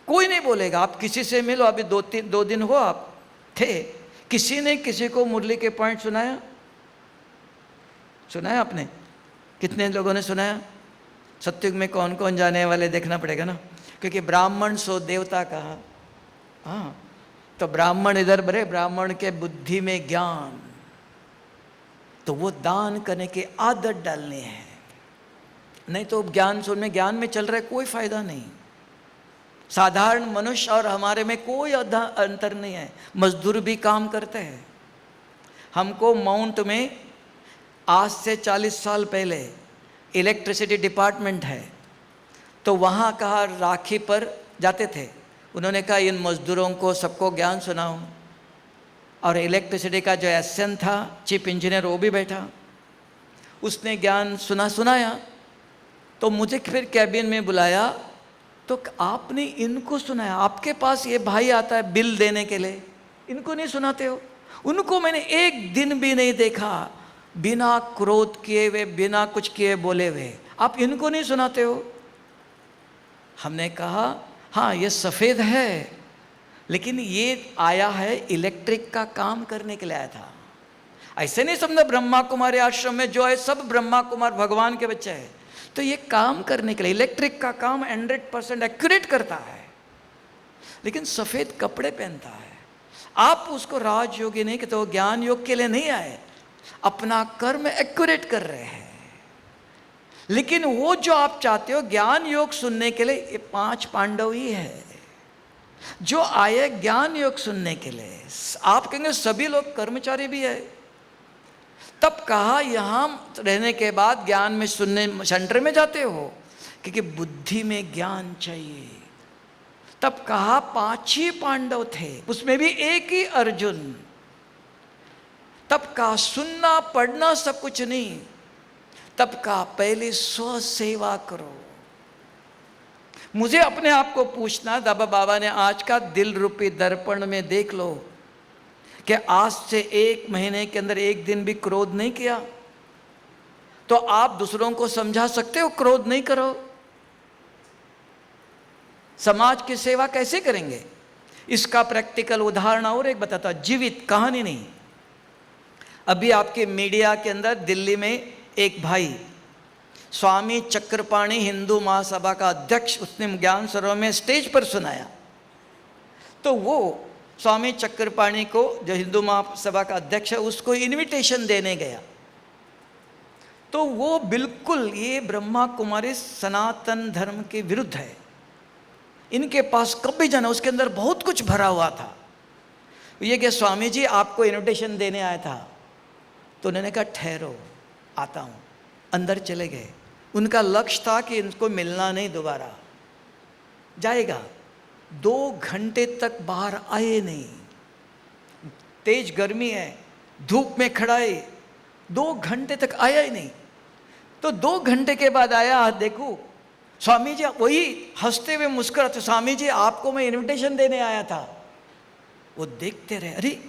कोई नहीं बोलेगा, आप किसी से मिलो, अभी दो दिन हो आप थे, किसी ने किसी को मुरली के पॉइंट सुनाया? सुनाया आपने? कितने लोगों ने सुनाया? सत्युग में कौन कौन जाने वाले देखना पड़ेगा ना, क्योंकि ब्राह्मण सो देवता कहा। हाँ, तो ब्राह्मण इधर बड़े, ब्राह्मण के बुद्धि में ज्ञान, तो वो दान करने की आदत डालनी है। नहीं तो ज्ञान सुनने, ज्ञान में चल रहा है, कोई फायदा नहीं। साधारण मनुष्य और हमारे में कोई अंतर नहीं है, मजदूर भी काम करते हैं। हमको माउंट में आज से 40 साल पहले इलेक्ट्रिसिटी डिपार्टमेंट है, तो वहाँ कहा राखी पर जाते थे, उन्होंने कहा इन मजदूरों को सबको ज्ञान सुनाओ। और इलेक्ट्रिसिटी का जो एसएन था, चीफ इंजीनियर, वो भी बैठा, उसने ज्ञान सुनाया। तो मुझे फिर कैबिन में बुलाया, तो आपने इनको सुनाया, आपके पास ये भाई आता है बिल देने के लिए, इनको नहीं सुनाते हो? उनको मैंने एक दिन भी नहीं देखा बिना क्रोध किए हुए, बिना कुछ किए बोले हुए, आप इनको नहीं सुनाते हो? हमने कहा हाँ ये सफ़ेद है, लेकिन ये आया है इलेक्ट्रिक का काम करने के लिए आया था। ऐसे नहीं समझना ब्रह्मा कुमारी आश्रम में जो है सब ब्रह्मा कुमार भगवान के बच्चे हैं, तो ये काम करने के लिए, इलेक्ट्रिक का काम 100% एक्यूरेट करता है, लेकिन सफ़ेद कपड़े पहनता है। आप उसको राजयोगी नहीं कहते, वो ज्ञान योग के लिए नहीं आए, अपना कर्म एक्यूरेट कर रहे हैं। लेकिन वो जो आप चाहते हो ज्ञान योग सुनने के लिए, ये 5 पांडव ही है जो आए ज्ञान योग सुनने के लिए। आप कहेंगे सभी लोग कर्मचारी भी है, तब कहा यहाँ रहने के बाद ज्ञान में सुनने सेंटर में जाते हो, क्योंकि बुद्धि में ज्ञान चाहिए। तब कहा 5 ही पांडव थे, उसमें भी एक ही अर्जुन। तब कहा सुनना पढ़ना सब कुछ नहीं, तब कहा पहले स्व सेवा करो। मुझे अपने आप को पूछना, दादा बाबा ने आज का दिल रूपी दर्पण में देख लो कि आज से 1 महीने के अंदर एक दिन भी क्रोध नहीं किया, तो आप दूसरों को समझा सकते हो क्रोध नहीं करो। समाज की सेवा कैसे करेंगे? इसका प्रैक्टिकल उदाहरण और एक बताता, जीवित कहानी नहीं। अभी आपके मीडिया के अंदर दिल्ली में एक भाई स्वामी चक्रपाणी हिंदू महासभा का अध्यक्ष, उसने ज्ञान सरोवर में स्टेज पर सुनाया। तो वो स्वामी चक्रपाणी को, जो हिंदू महासभा का अध्यक्ष है, उसको इनविटेशन देने गया। तो वो बिल्कुल ये ब्रह्मा कुमारी सनातन धर्म के विरुद्ध है, इनके पास कभी जाना, उसके अंदर बहुत कुछ भरा हुआ था। ये कि स्वामी जी आपको इनविटेशन देने आया था। तो उन्होंने कहा ठहरो आता हूँ, अंदर चले गए। उनका लक्ष्य था कि इनको मिलना नहीं दोबारा, जाएगा। 2 घंटे तक बाहर आए नहीं, तेज गर्मी है, धूप में खड़ा है, 2 घंटे तक आया ही नहीं। तो 2 घंटे के बाद आया, देखो स्वामी जी, वही हंसते हुए मुस्कुराते, स्वामी जी आपको मैं इनविटेशन देने आया था। वो देखते रहे, अरे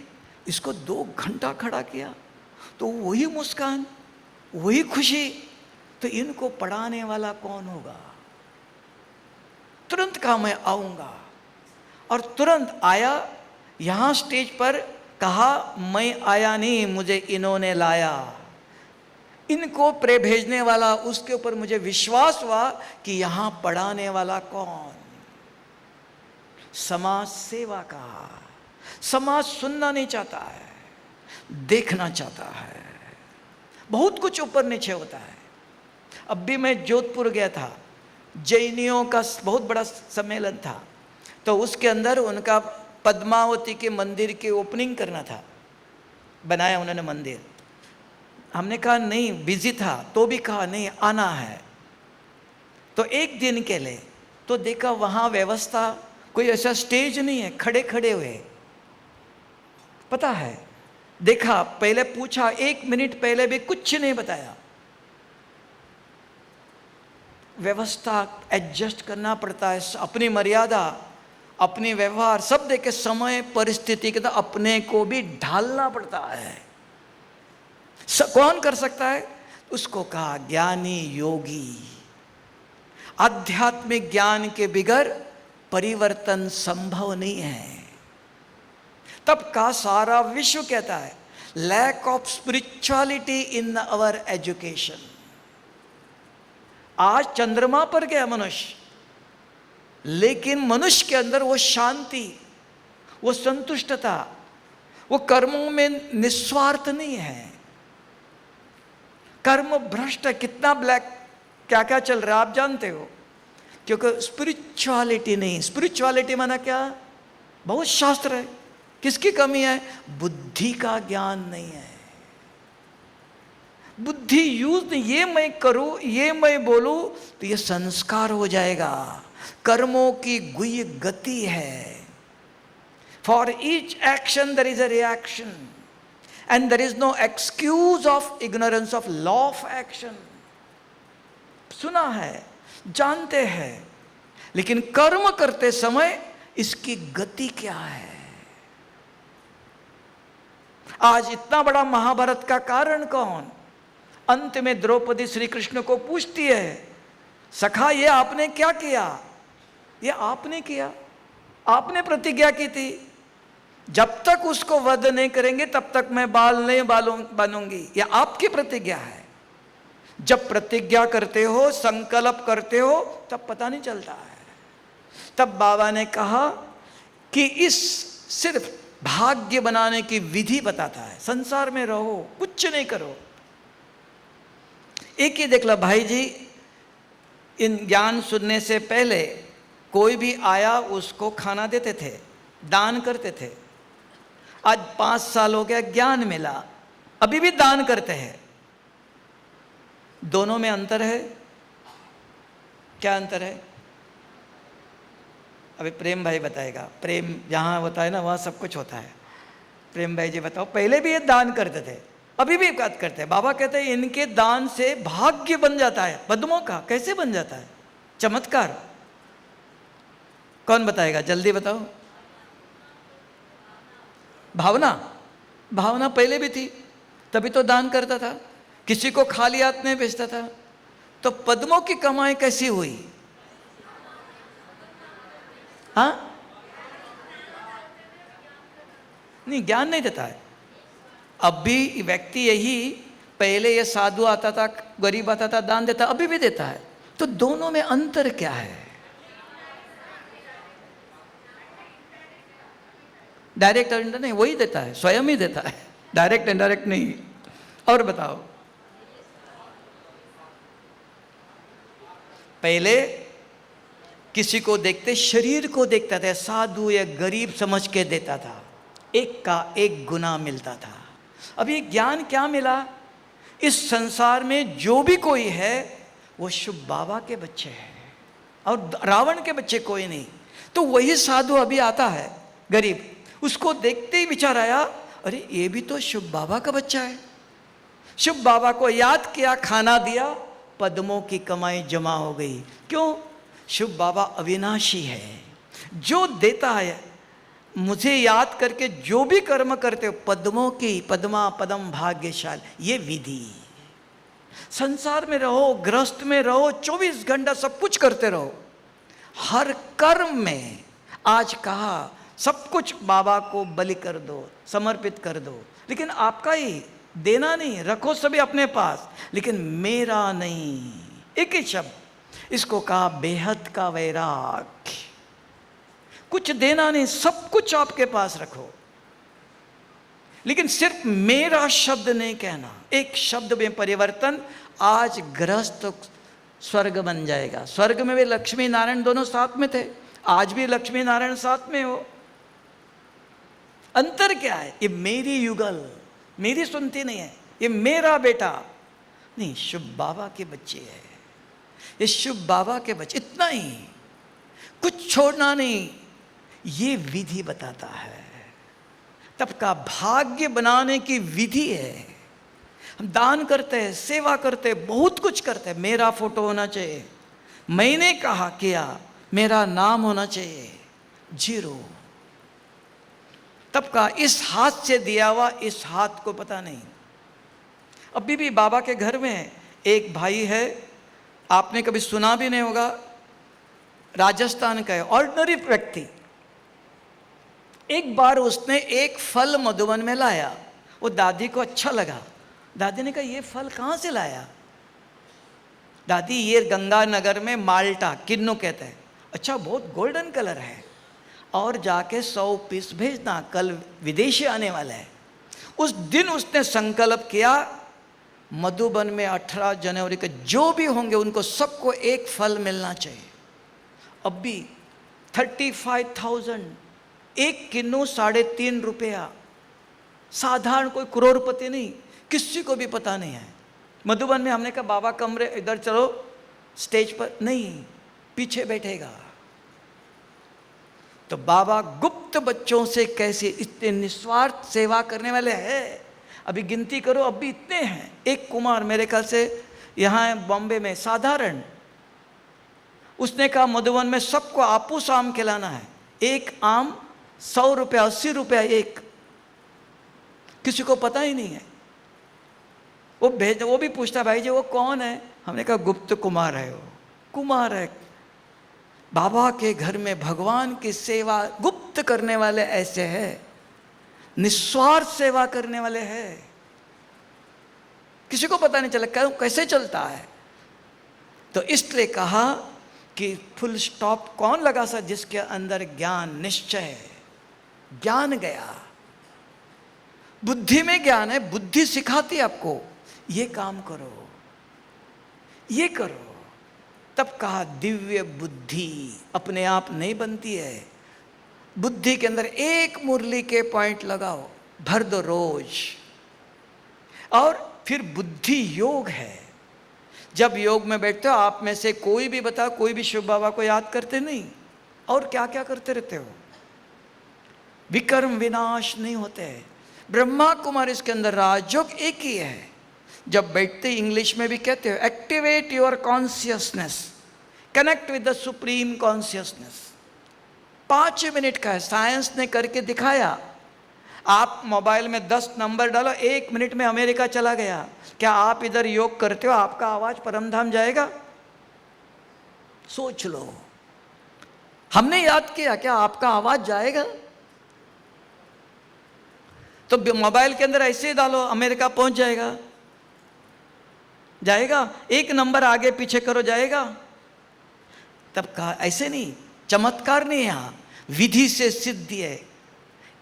इसको 2 घंटा खड़ा किया, तो वही मुस्कान, वही खुशी, तो इनको पढ़ाने वाला कौन होगा? तुरंत कहा मैं आऊँगा, और तुरंत आया। यहाँ स्टेज पर कहा मैं आया नहीं, मुझे इन्होंने लाया, इनको प्रे भेजने वाला, उसके ऊपर मुझे विश्वास हुआ कि यहाँ पढ़ाने वाला कौन? समाज सेवा का। समाज सुनना नहीं चाहता है, देखना चाहता है। बहुत कुछ ऊपर नीचे होता है। अब भी मैं जोधपुर गया था, जैनियों का बहुत बड़ा सम्मेलन था, तो उसके अंदर उनका पद्मावती के मंदिर की ओपनिंग करना था, बनाया उन्होंने मंदिर। हमने कहा नहीं, बिजी था, तो भी कहा नहीं आना है। तो एक दिन के लिए तो देखा वहाँ व्यवस्था, कोई ऐसा स्टेज नहीं है, खड़े खड़े हुए। पता है, देखा, पहले पूछा, 1 मिनट पहले भी कुछ नहीं बताया। व्यवस्था एडजस्ट करना पड़ता है, अपनी मर्यादा। अपने व्यवहार सब देख के समय परिस्थिति के तो अपने को भी ढालना पड़ता है। कौन कर सकता है? उसको कहा ज्ञानी योगी। आध्यात्मिक ज्ञान के बिगर परिवर्तन संभव नहीं है। तब का सारा विश्व कहता है lack of spirituality in our education. आज चंद्रमा पर गया मनुष्य, लेकिन मनुष्य के अंदर वो शांति, वो संतुष्टता, वो कर्मों में निस्वार्थ नहीं है। कर्म भ्रष्ट, कितना ब्लैक, क्या क्या चल रहा है आप जानते हो, क्योंकि स्पिरिचुअलिटी नहीं। स्पिरिचुअलिटी माना क्या? बहुत शास्त्र है, किसकी कमी है? बुद्धि का ज्ञान नहीं है। बुद्धि यूज नहीं, ये मैं करूं, ये मैं बोलूं तो ये संस्कार हो जाएगा। कर्मों की गुह्य गति है। For each action there is a reaction and there is no excuse of ignorance of law of action. सुना है, जानते हैं, लेकिन कर्म करते समय इसकी गति क्या है? आज इतना बड़ा महाभारत का कारण कौन? अंत में द्रौपदी श्री कृष्ण को पूछती है, सखा ये आपने क्या किया? ये आपने किया, आपने प्रतिज्ञा की थी, जब तक उसको वध नहीं करेंगे तब तक मैं बाल नहीं बनूंगी। यह आपकी प्रतिज्ञा है। जब प्रतिज्ञा करते हो, संकल्प करते हो, तब पता नहीं चलता है। तब बाबा ने कहा कि इस सिर्फ भाग्य बनाने की विधि बताता है। संसार में रहो, कुछ नहीं करो। एक ही देख लो भाई जी, इन ज्ञान सुनने से पहले कोई भी आया उसको खाना देते थे, दान करते थे। आज 5 साल हो गया, ज्ञान मिला, अभी भी दान करते हैं। दोनों में अंतर है। क्या अंतर है? अभी प्रेम भाई बताएगा। प्रेम जहाँ होता है ना, वहाँ सब कुछ होता है। प्रेम भाई जी बताओ, पहले भी ये दान करते थे, अभी भी बात करते हैं। बाबा कहते हैं इनके दान से भाग्य बन जाता है। पद्मों का कैसे बन जाता है? चमत्कार। कौन बताएगा? जल्दी बताओ। भावना। भावना पहले भी थी, तभी तो दान करता था, किसी को खाली हाथ नहीं भेजता था। तो पद्मों की कमाई कैसी हुई? हाँ, नहीं, ज्ञान नहीं देता है। अब भी व्यक्ति यही, पहले ये साधु आता था, गरीब आता था, दान देता, अभी भी देता है। तो दोनों में अंतर क्या है? डायरेक्ट इंडायरेक्ट नहीं, वही देता है, स्वयं ही देता है, डायरेक्ट इंडायरेक्ट नहीं। और बताओ, पहले किसी को देखते, शरीर को देखता था, साधु या गरीब समझ के देता था, एक का एक गुना मिलता था। अब ये ज्ञान क्या मिला? इस संसार में जो भी कोई है वो शिव बाबा के बच्चे हैं और रावण के बच्चे कोई नहीं। तो वही साधु अभी आता है, गरीब, उसको देखते ही विचार आया, अरे ये भी तो शिव बाबा का बच्चा है। शिव बाबा को याद किया, खाना दिया, पद्मों की कमाई जमा हो गई। क्यों? शिव बाबा अविनाशी है। जो देता है, मुझे याद करके जो भी कर्म करते हो, पद्मों की, पद्मा पदम भाग्यशाल, ये विधि। संसार में रहो, गृहस्थ में रहो, 24 घंटा सब कुछ करते रहो। हर कर्म में आज कहा सब कुछ बाबा को बलि कर दो, समर्पित कर दो, लेकिन आपका ही देना नहीं, रखो सभी अपने पास, लेकिन मेरा नहीं। एक ही शब्द, इसको कहा बेहद का वैराग्य। कुछ देना नहीं, सब कुछ आपके पास रखो, लेकिन सिर्फ मेरा शब्द नहीं कहना। एक शब्द में परिवर्तन। आज गृहस्थ स्वर्ग बन जाएगा। स्वर्ग में भी लक्ष्मी नारायण दोनों साथ में थे, आज भी लक्ष्मी नारायण साथ में हो। अंतर क्या है? ये मेरी युगल, मेरी सुनती नहीं है, ये मेरा बेटा नहीं, शिव बाबा के बच्चे है, ये शिव बाबा के बच्चे, इतना ही, कुछ छोड़ना नहीं। ये विधि बताता है। तब का भाग्य बनाने की विधि है। हम दान करते हैं, सेवा करते हैं, बहुत कुछ करते हैं। मेरा फोटो होना चाहिए, मैंने कहा किया, मेरा नाम होना चाहिए, जीरो। तब कहा इस हाथ से दिया हुआ इस हाथ को पता नहीं। अभी भी बाबा के घर में एक भाई है, आपने कभी सुना भी नहीं होगा, राजस्थान का है, ऑर्डिनरी व्यक्ति। एक बार उसने एक फल मधुबन में लाया, वो दादी को अच्छा लगा। दादी ने कहा ये फल कहाँ से लाया? दादी ये गंगानगर में माल्टा किन्नू कहते हैं। अच्छा, बहुत गोल्डन कलर है, और जाके 100 पीस भेजना, कल विदेशी आने वाला है। उस दिन उसने संकल्प किया मधुबन में 18 जनवरी के जो भी होंगे उनको सबको एक फल मिलना चाहिए। अब भी 35,000, एक किन्नू 3.5 रुपया। साधारण कोई करोड़पति नहीं, किसी को भी पता नहीं है। मधुबन में हमने कहा बाबा कमरे इधर चलो, स्टेज पर नहीं, पीछे बैठेगा। तो बाबा गुप्त बच्चों से कैसे इतने निस्वार्थ सेवा करने वाले हैं। अभी गिनती करो, अब भी इतने हैं। एक कुमार मेरे ख्याल से यहाँ बॉम्बे में साधारण, उसने कहा मधुबन में सबको आपूस आम खिलाना है। एक आम 100 रुपया 80 रुपया एक, किसी को पता ही नहीं है। वो भी पूछता भाई जी वो कौन है? हमने कहा गुप्त कुमार है, वो कुमार है। बाबा के घर में भगवान की सेवा गुप्त करने वाले ऐसे हैं, निस्वार्थ सेवा करने वाले हैं, किसी को पता नहीं चला कैसे चलता है। तो इसलिए कहा कि फुल स्टॉप कौन लगा सा? जिसके अंदर ज्ञान निश्चय, ज्ञान गया। बुद्धि में ज्ञान है, बुद्धि सिखाती आपको ये काम करो, ये करो। तब कहा दिव्य बुद्धि अपने आप नहीं बनती है। बुद्धि के अंदर एक मुरली के पॉइंट लगाओ, भर दो रोज, और फिर बुद्धि योग है। जब योग में बैठते हो, आप में से कोई भी बता, कोई भी शिव बाबा को याद करते नहीं? और क्या क्या करते रहते हो? विकर्म विनाश नहीं होते। ब्रह्मा कुमार इसके अंदर राजयोग एक ही है। जब बैठते इंग्लिश में भी कहते हो activate your consciousness, connect with the supreme consciousness. 5 minute का है, साइंस ने करके दिखाया। आप मोबाइल में 10 नंबर डालो, 1 मिनट में अमेरिका चला गया। क्या आप इधर योग करते हो, आपका आवाज परमधाम जाएगा? सोच लो। हमने याद किया, क्या आपका आवाज जाएगा? तो मोबाइल के अंदर ऐसे ही डालो, अमेरिका पहुंच जाएगा? जाएगा? 1 नंबर आगे पीछे करो, जाएगा? तब कहा ऐसे नहीं, चमत्कार नहीं, यहां विधि से सिद्धि है।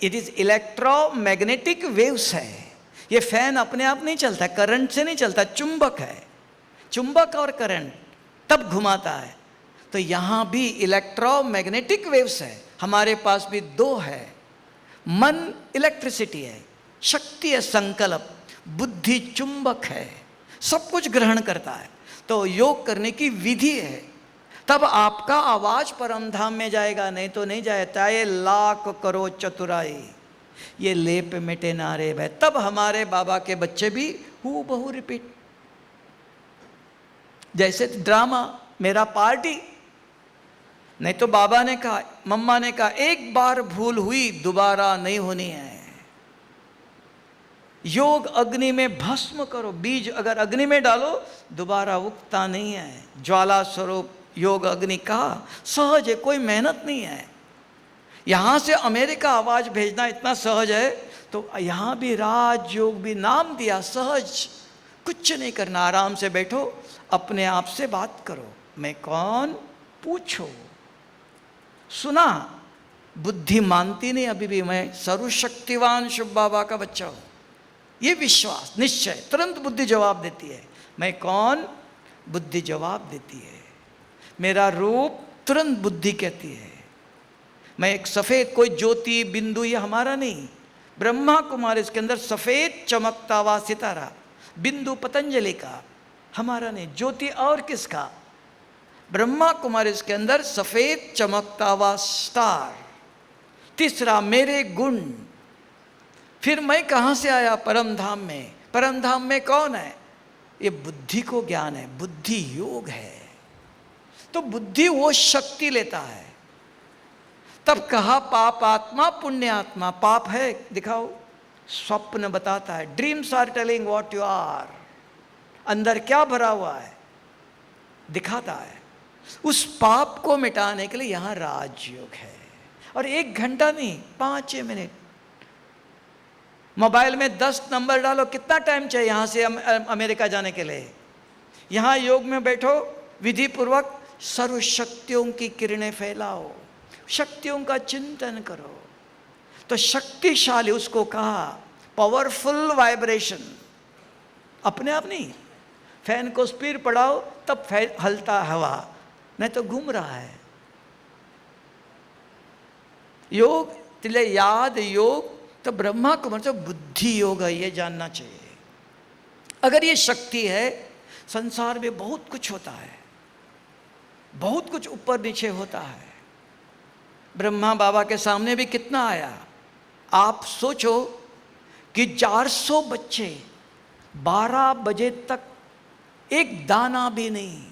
इट इज इलेक्ट्रोमैग्नेटिक वेव्स है। ये फैन अपने आप नहीं चलता, करंट से नहीं चलता, चुंबक है। चुंबक और करंट तब घुमाता है। तो यहां भी इलेक्ट्रोमैग्नेटिक वेव्स है। हमारे पास भी 2 है, मन इलेक्ट्रिसिटी है, शक्ति है संकल्प, बुद्धि चुंबक है, सब कुछ ग्रहण करता है। तो योग करने की विधि है, तब आपका आवाज परमधाम में जाएगा, नहीं तो नहीं जाएगा। ये लाख करो चतुराई, ये लेप मिटे नारे भय। तब हमारे बाबा के बच्चे भी हू बहु रिपीट। जैसे ड्रामा मेरा पार्टी, नहीं तो बाबा ने कहा, मम्मा ने कहा एक बार भूल हुई दोबारा नहीं होनी है। योग अग्नि में भस्म करो, बीज अगर अग्नि में डालो दोबारा उगता नहीं है। ज्वाला स्वरूप योग अग्नि कहा, सहज है, कोई मेहनत नहीं है। यहां से अमेरिका आवाज भेजना इतना सहज है, तो यहां भी राजयोग भी नाम दिया सहज। कुछ नहीं करना, आराम से बैठो, अपने आप से बात करो, मैं कौन पूछो। सुना, बुद्धि मानती नहीं अभी भी, मैं सर्वशक्तिवान शिव बाबा का बच्चा हूं। ये विश्वास निश्चय, तुरंत बुद्धि जवाब देती है। मैं कौन? बुद्धि जवाब देती है। मेरा रूप, तुरंत बुद्धि कहती है। मैं एक सफेद कोई ज्योति बिंदु, ये हमारा नहीं। ब्रह्मा कुमार इसके अंदर सफेद चमकता हुआ सितारा, बिंदु पतंजलि का, हमारा नहीं। ज्योति और किसका? ब्रह्मा कुमार इसके अंदर सफेद चमकता हुआ स्टार। तीसरा मेरे गुण। फिर मैं कहां से आया? परमधाम में। परमधाम में कौन है? ये बुद्धि को ज्ञान है, बुद्धि योग है। तो बुद्धि वो शक्ति लेता है। तब कहा पाप आत्मा पुण्य आत्मा। पाप है दिखाओ, स्वप्न बताता है, dreams are telling what you are, अंदर क्या भरा हुआ है दिखाता है। उस पाप को मिटाने के लिए यहां राजयोग है। और 1 घंटा नहीं, 5 मिनट। मोबाइल में 10 नंबर डालो, कितना टाइम चाहिए यहां से अमेरिका जाने के लिए? यहां योग में बैठो, विधि पूर्वक सर्व शक्तियों की किरणें फैलाओ, शक्तियों का चिंतन करो। तो शक्तिशाली, उसको कहा पावरफुल वाइब्रेशन, अपने आप नहीं। फैन को स्पीड बढ़ाओ तब हलता हवा, नहीं तो घूम रहा है। योग तिले याद योग तो ब्रह्मा कुमार तो बुद्धि योग है, ये जानना चाहिए। अगर ये शक्ति है, संसार में बहुत कुछ होता है, बहुत कुछ ऊपर नीचे होता है। ब्रह्मा बाबा के सामने भी कितना आया। आप सोचो कि 400 बच्चे 12 बजे तक एक दाना भी नहीं,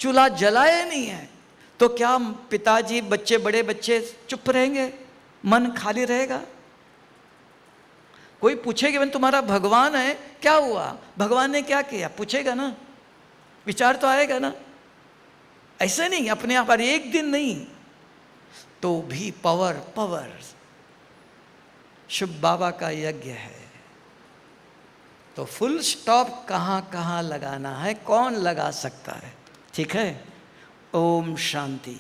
चूल्हा जलाए नहीं है, तो क्या पिताजी बच्चे बड़े बच्चे चुप रहेंगे? मन खाली रहेगा? कोई पूछेगा तुम्हारा भगवान है, क्या हुआ, भगवान ने क्या किया, पूछेगा ना, विचार तो आएगा ना। ऐसे नहीं अपने आप, एक दिन नहीं तो भी पावर शुभ बाबा का यज्ञ है। तो फुल स्टॉप कहाँ कहाँ लगाना है, कौन लगा सकता है? ठीक है। ओम शांति।